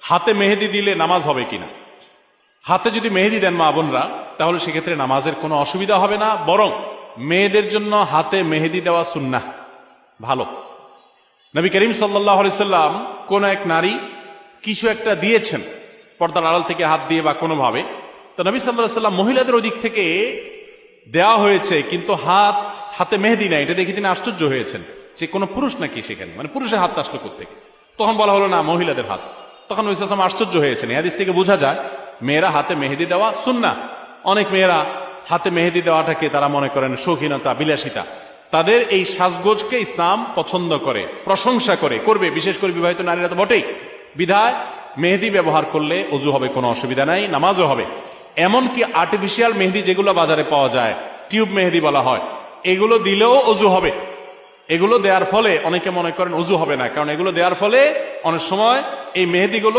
হাতে মেহেদি দিলে নামাজ হবে কিনা। হাতে যদি মেহেদি দেন মা বোনরা, তাহলে সেক্ষেত্রে নামাজের কোনো অসুবিধা হবে না, বরং মেয়েদের জন্য হাতে মেহেদি দেওয়া সুন্নাহ, ভালো। নবী করিম সাল্লাল্লাহু আলাইহি সাল্লাম কোন এক নারী কিছু একটা দিয়েছেন পর্দার আড়াল থেকে হাত দিয়ে বা কোনোভাবে, তো নবী সাল্লাল্লাহু আলাইহি সাল্লাম মহিলাদের ওদিক থেকে দেওয়া হয়েছে কিন্তু হাতে মেহেদি নাই, এটা দেখে তিনি আশ্চর্য হয়েছেন যে কোনো পুরুষ নাকি সেখানে, মানে পুরুষের হাত আসলো কোত্থেকে। তখন বলা হলো না, মহিলাদের হাত। তখন নবী সাল্লাল্লাহু আলাইহি সাল্লাম আশ্চর্য হয়েছেন। এই হাদিস থেকে বোঝা যায় মেয়েরা হাতে মেহেদি দেওয়া সুন্নাহ। অনেক মেয়েরা হাতে মেহেদি দেওয়াটাকে তারা মনে করেন শৌখিনতা, বিলাসিতা। তাদের এই সাজগোজকে ইসলাম পছন্দ করে, প্রশংসা করে, করবে, বিশেষ করে বিবাহিত নারীরা তো বটেই। বিধায় মেহেদি ব্যবহার করলে অজু হবে, কোনো অসুবিধা নাই, নামাজও হবে। এমনকি আর্টিফিশিয়াল মেহেদি যেগুলো বাজারে পাওয়া যায়, টিউব মেহেদি বলা হয়, এগুলো দিলেও অজু হবে। এগুলো দেওয়ার ফলে অনেকে মনে করেন অজু হবে না, কারণ এগুলো দেওয়ার ফলে অনেক সময় এই মেহেদিগুলো